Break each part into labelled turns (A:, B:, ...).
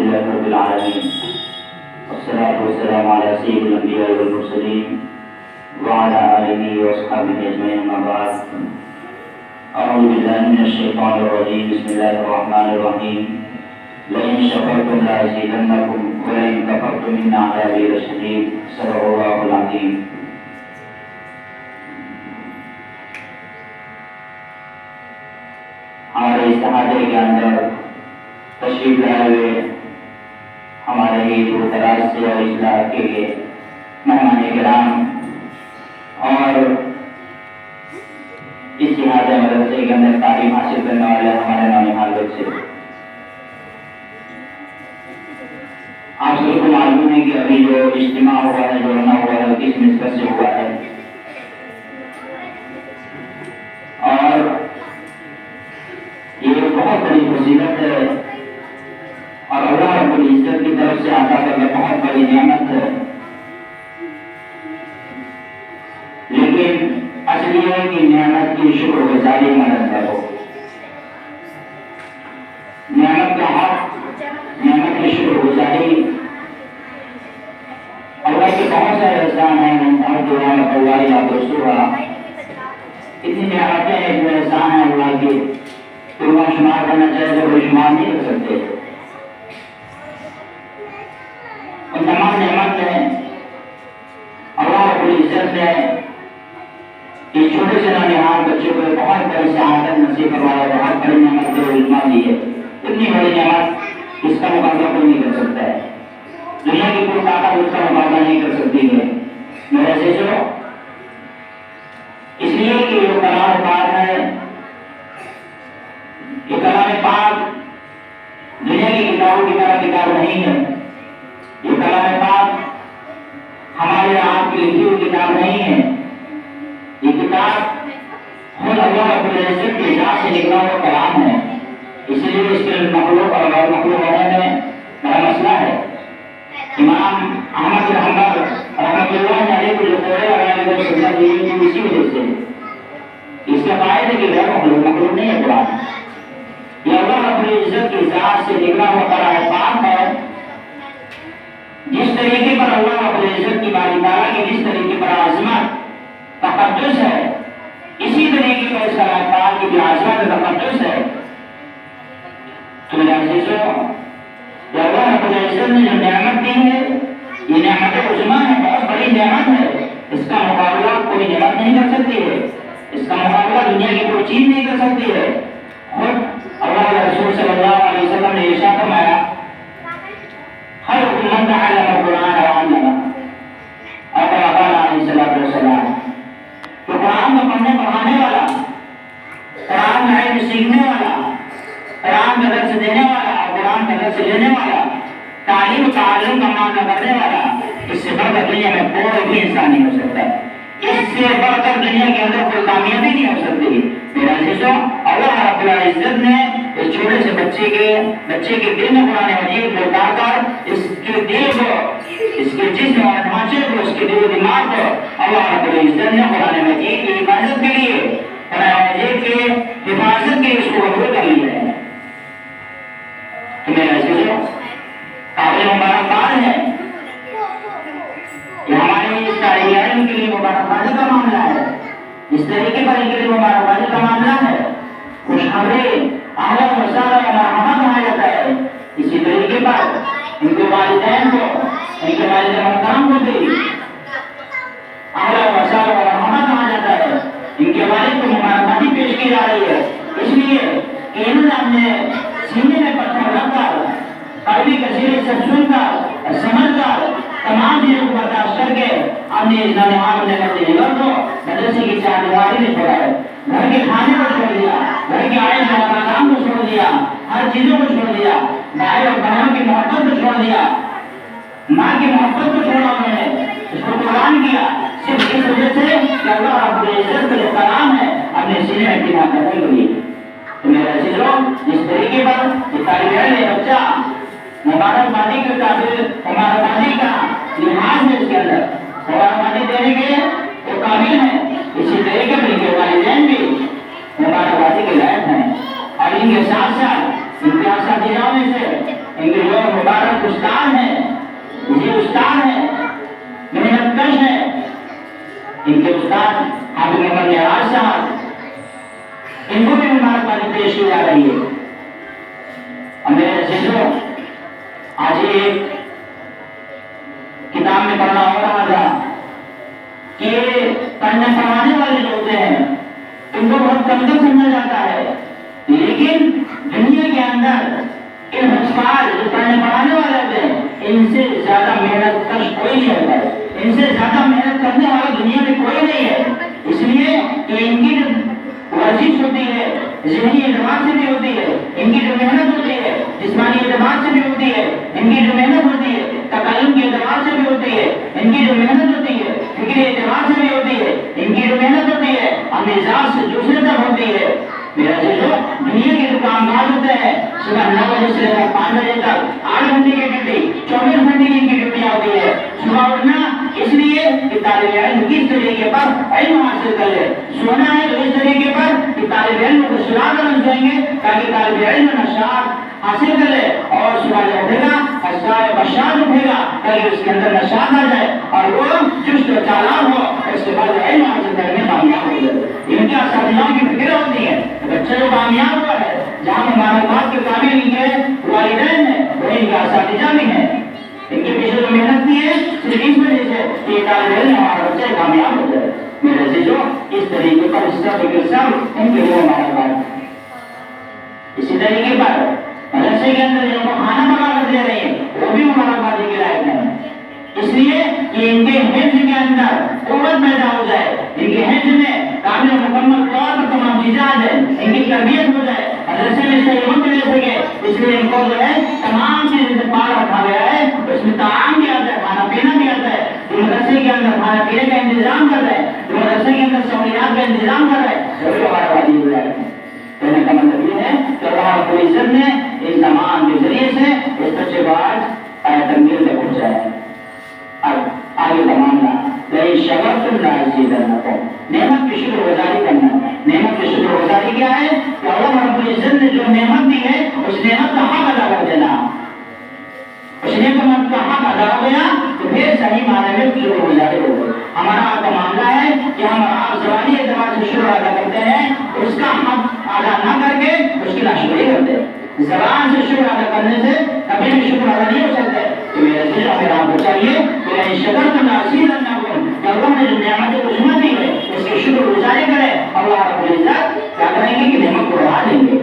A: لله رب العالمين والصلاة والسلام على سيد الأنبياء والمرسلين وعلى آله وأصحابه أجمعين أما بعد أعوذ بالله من الشيطان الرجيم بسم الله الرحمن الرحيم لئن شكرتم لأزيدنكم ولئن كفرتم إن عذابي لشديد صدق الله العظيم. ہمارے اس احاطے کے اندر تشریف لائے ہوئے ہمارے ہی دور دراز سے اور اس علاقے کے مہمان کرام اور اس احاطے مدرسے کے اندر تعلیم حاصل کرنے والے ہمارے نونہال بچے، آپ سب کو معلوم ہے کہ ابھی جو اجتماع ہوا ہے، جوڑنا ہوا ہے، کس نسبت سے ہوا ہے اور یہ بہت بڑی فضیلت ہے اور اللہ رب العزت کی طرف سے عطا کرنا بہت بڑی نعمت ہے. لیکن اصل یہ ہے کہ نعمت کی شکر گزاری مدد کرو. نعمت کا حق، نعمت کی شکر گزاری، اللہ کے بہت سارے احسان ہیں. اتنی نعمتیں ہیں، اتنے احسان ہیں اللہ کے، تو وہ شمار کرنا چاہے تو وہ شمار نہیں کر سکتے. اور تمام نعمت میں اللہ رب العزت نے اس چھوٹے سے نونہال بچوں کو بہت بڑی سعادت نصیب کروایا، بہت بڑی نعمت کے علما دی ہے. اتنی بڑی نعمت اس کا مقابلہ کوئی نہیں کر سکتا ہے. دنیا کی کوئی طاقت اس کا مقابلہ نہیں کر سکتی ہے. میرے عزیزو، اس لیے کہ یہ کلام پاک ہے، یہ کلام پاک دنیا کی کتابوں کی طرح کتاب نہیں ہے. یہ کلام پاک ہمارے آپ کی لکھی ہوئی کتاب نہیں ہے. یہ کتاب خود اللہ رب العزت کی ذات سے نکلا ہوا کلام ہے. اسی لیے اس کے مخلوق اور غیر مخلوق ہونے میں بڑا مسئلہ ہے. امام احمد بن حنبل رحمۃ اللہ علیہ کو جو کوڑے لگانے کا سزا دی گئی اسی وجہ سے. اس کا قائد ہے کہ غیر مخلوق مخلوق نہیں ہے قرآن. یہ اللہ رب العزت کی ذات سے نکلا ہوا کلام پاک ہے. جس طریقے پر اللہ رب العزت کی باری تعالیٰ کی جس طریقے پر عظمت تقدس ہے، اسی طریقے پر اس کلام پاک کی بھی عظمت تقدس ہے. تو میرے عزیزو، یہ اللہ رب العزت نے جو نعمت دی ہے، یہ نعمت عظمیٰ ہے، بہت بڑی نعمت ہے. اس کا مقابلہ کوئی نعمت نہیں کر سکتی ہے. اس کا مقابلہ دنیا کی کوئی چیز نہیں کر سکتی ہے. خود اللہ کے رسول صلی اللہ علیہ وسلم نے ارشاد فرمایا، خیرکم من تعلم القرآن وعلمہ، اور کما قال علیہ الصلوۃ والسلام، تو قرآن کو پڑھنے پڑھانے والا، قرآن میں علم سیکھنے والا، قرآن کا درس دینے والا، قرآن کا درس لینے والا، تعلیم و تعلم کا معنی کرنے والا، اس سے بڑھ کر دنیا میں کوئی بھی انسان نہیں ہو سکتا. اس سے بڑھ کر دنیا کے اندر کوئی کامیابی نہیں ہو سکتی. میرا عزیزو، اللہ رب العزت نے اس چھوٹے سے بچے کے دل میں قرآن مجید کو اتار کر اس کے دل کو، اس کے جسم اور ڈھانچے کو، اس کے دل و دماغ کو اللہ رب العزت نے قرآن مجید کی حفاظت کے لیے، قرآن مجید کی حفاظت کے لیے اس کو قبول کر لیا ہے. تو میرا عزیزو، قابل مبارکباد ہے. یہ ہمارے اس طالب علم کے لیے مبارکبادی کا معاملہ ہے. اس طریقے پر ان کے لیے مبارکبادی کا معاملہ ہے. خوشخبری، اہلا و سہلا و مرحبا کہا جاتا ہے. اسی طریقے پر ان کے والدین کو، ان کے والد محترم کو بھی اہلا و سہلا و مرحبا کہا جاتا ہے. ان کے والد کو مبارکبادی پیش کی جا رہی ہے، اس لیے کہ انہوں نے اپنے سینے میں پتھر رکھ کر، قلبی کثیر سے سن کر، سمجھ کر، تمام چیزوں کو برداشت کر کے اپنے نونہال نگر کو مدرسے کی چاردیواری میں چھوڑا ہے. گھر کے کھانے کو چھوڑ دیا، گھر کے عائش و مکان کو چھوڑ دیا، ہر چیزوں کو چھوڑ دیا، بھائی اور بہنوں کی محبت کو چھوڑ دیا، ماں کی محبت کو چھوڑا. انہوں نے اس کو قربان کیا صرف اس وجہ سے کہ اللہ رب العزت کا جو کلام ہے اپنے سینے میں اتنا کرنے کے لیے. تو میرے عزیزو، جس طریقے پر یہ طالب علم بچہ مبارکبادی کے قابل، مبارکبادی کا لحاظ ہے، اس کے اندر مبارکبادی دینے کے وہ قابل ہے، اسی طریقے پر ان کے والدین بھی مبارکبادی کے لائق ہیں. اور ان کے ساتھ ساتھ امتیاز میں سے ان کے جو مبارک استاد ہیں، یہ استاد ہیں، محنت کش ہیں، ان کے استاد حافظ محمد معراج صاحب، ان کو بھی مبارکبادی پیش کی جا رہی ہے۔ اور میرے عزیزوں، آج ایک کتاب میں پڑھنا ہو رہا تھا کہ پڑھنے پڑھانے والے جو ہوتے ہیں ان کو بہت کمتر سمجھا جاتا ہے، لیکن دنیا کے اندر ان حفاظ جو پڑھنے پڑھانے والے ہوتے ہیں ان سے زیادہ محنت کش کوئی نہیں ہوتا ہے، ان سے زیادہ محنت کرنے والا دنیا میں کوئی نہیں ہے، اس لیے کہ ان کی جو ورزش ہوتی ہے ذہنی اعتبار سے بھی ہوتی ہے، ان کی جو محنت ہوتی ہے جسمانی اعتبار سے بھی ہوتی ہے، ان کی جو محنت ہوتی ہے تکلم کے اعتبار سے بھی ہوتی ہے، ان کی جو محنت ہوتی ہے فکری اعتبار سے بھی ہوتی ہے، ان کی جو محنت ہوتی ہے مزاج سے دوسرے تک ہوتی ہے۔ میرا جو دنیا کے جو کام کاج ہوتے ہیں صبح 9 بجے سے لے کر 5 بجے تک 8 گھنٹے کی ڈیوٹی، 24 گھنٹے کی ان کی ڈیوٹیاں ہوتی ہے۔ صبح اٹھنا اس لیے کہ طالب علم کس طریقے پر علم حاصل کر لے، سونا ہے تو اس طریقے پر کہ طالب علم کو سلا کر رکھ دیں گے تاکہ طالب علم نشاط حاصل کر لے، اور صبح جب اٹھے گا حساب بشار اٹھے گا تاکہ اس کے اندر نشاط آ جائے اور وہ چست و چالاک ہو، اس کے بعد علم حاصل کرنے میں کامیاب ہو جائے۔ ان کے اساتذہ کی فکر ہوتی ہے، بچہ جو کامیاب ہوا ہے جہاں مبارکباد کے قابل ان کے والدین ہیں وہ ان کے اساتذہ بھی ہیں، ان کے پیچھے جو محنت کی ہے صرف اس وجہ سے کہ یہ طالب علم ہمارا بچہ کامیاب ہو جائے۔ میرے عزیزوں، اس طریقے پر اس طرح کے سب ان کے لیے مبارکباد۔ اسی طریقے پر مدرسے کے اندر جن کو کھانا پکا کر دے رہے ہیں وہ بھی مبارکبادی کے لائق ہیں، اس لیے کہ ان کے حفظ کے اندر قوت پیدا ہو جائے، ان کے حفظ میں قابل مکمل طور پر تمام چیزیں آ جائیں، ان کی تربیت ہو جائے، مدرسے میں صحیح وقت لے سکے، اس لیے ان کو جو ہے تمام چیزیں سے پال رکھا گیا ہے، اس میں طعام بھی آتا ہے، کھانا پینا بھی آتا ہے، جو مدرسے کے اندر کھانا پینے کا انتظام کر رہے ہیں، جو مدرسے کے اندر سہولیات کا انتظام کر رہے ہیں، وہ بھی مبارکبادی ہو جائے۔ کہنے کا مطلب یہ ہے کہ اللہ رب العزت نے ان تمام کے ذریعے سے اس بچے کو آج تنگیر تک پہنچایا ہے۔ اب آگے کا معاملہ لئن شکرتم لأزیدنکم، نعمت کی شکر گزاری کرنا۔ نعمت کی شکر گزاری کیا ہے کہ اللہ رب العزت نے جو نعمت دی ہے اس نعمت کا حق ادا کر دینا۔ اس نعمت کا حق ادا ہو گیا تو پھر صحیح معنی میں شکر گزاری ہو گئی۔ ہمارا آپ کا معاملہ ہے کہ ہم زبانی اعتبار سے شکر ادا کرتے ہیں، اس کا حق ادا نہ کر کے اس کی ناشکری کرتے ہیں۔ زبان سے شکر ادا کرنے سے کبھی بھی شکر ادا نہیں ہو سکتے۔ تو میرے عزیزوں، پھر آپ کو چاہیے کہ ان شکرتم لأزیدنکم، کہ اللہ نے جو نعمت کو سنا دی ہے اس کی شکر گزاری کرے۔ اللہ رب العزت کیا کریں گے کہ نعمت کو بڑھا دیں گے۔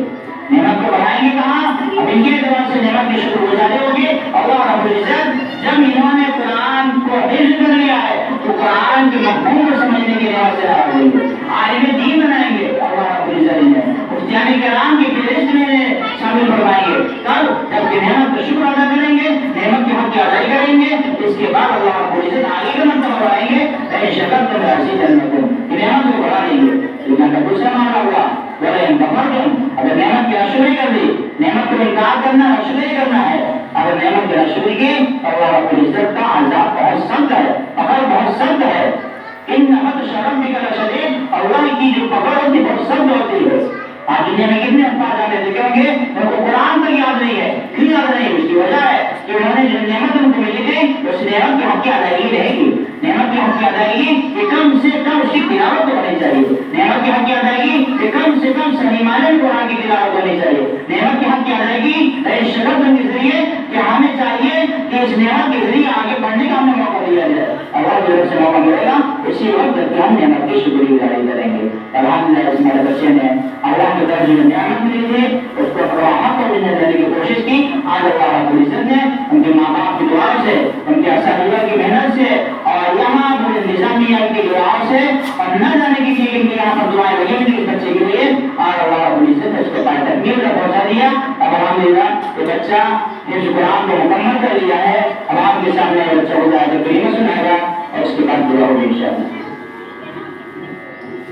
A: نعمت کو بڑھائیں گے کہاں؟ اب ان کے اعتبار سے نعمت کی شکر گزاری ہوگی۔ اللہ رب العزت جب انہوں نے قرآن کو حفظ کر لیا ہے تو قرآن کے مفہوم کو سمجھنے کے نعمت سے نواز دیں گے، عالم دین بنائیں گے اللہ رب العزت نے، مفتیان کرام کی فہرست میں شامل فرمائیں گے۔ کب؟ جب کہ نعمت کا شکر ادا کریں گے، نعمت کے حق کی ادائی کریں گے، اس کے بعد اللہ رب العزت آگے کا مرتبہ بڑھائیں گے، لئن شکرتم لأزیدنکم، کہ نعمت کو بڑھا دیں گے۔ لیکن کا دوسرا معاملہ ہوا وَلَئِن كَفَرْتُمْ، اگر نعمت کی ناشکری کر دی، نعمت کو انکار کرنا ناشکری کرنا ہے، اگر نعمت کی ناشکری کی تو اللہ رب العزت کا عذاب بہت سخت ہے، پکڑ بہت سخت ہے۔ ان بطش ربک لشدید، اللہ کی جو پکڑ ہوتی بہت سخت ہوتی ہے۔ آج دنیا میں کتنے افراد آتے دیکھیں گے ان کو قرآن تک یاد نہیں ہے، کیوں یاد نہیں؟ اس کی وجہ ہے کہ انہوں نے جو نعمت ان کو ملی تھی اس نعمت کی حق کی ادائیگی رہے گی۔ نعمت کی حق کی ادائیگی کہ کم سے کم اس کی تلاوت تو ہونی چاہیے، نعمت کی حق کی ادائیگی کہ کم سے کم صحیح معنی میں قرآن کی تلاوت ہونی چاہیے، نعمت کی حق کی ادائیگی اس شکرتم کے ذریعے کہ ہمیں چاہیے کہ اس نعمت کے ذریعے آگے بڑھنے کا ہمیں موقع دیا جائے۔ اللہ کی طرف سے موقع ملے گا اسی وقت کہ ہم نعمت کی شکر گزاری کریں گے۔ الحمدللہ اس میرے بچے نے اللہ کی طرف جو نعمت ملی تھی اس کو حق کو دینے کی کوشش کی۔ آج اللہ رب العزت نے ان کے ماں باپ کی دعا سے، ان کے اساتذہ کی محنت سے اور یہاں پورے نظامیہ کی دعا سے اور نہ جانے کی چیز کی یہاں پر دعائیں لگی ہوئی اس بچے کے لیے، اور اللہ رب العزت نے اس کو پائے تکمیل تک پہنچا دیا۔ اب الحمدللہ یہ بچہ جس قرآن کو مکمل کر لیا ہے، اب آپ کے سامنے بچہ کو آیت کریمہ سنائے گا اور اس کے بعد دعا ہوگی انشاءاللہ۔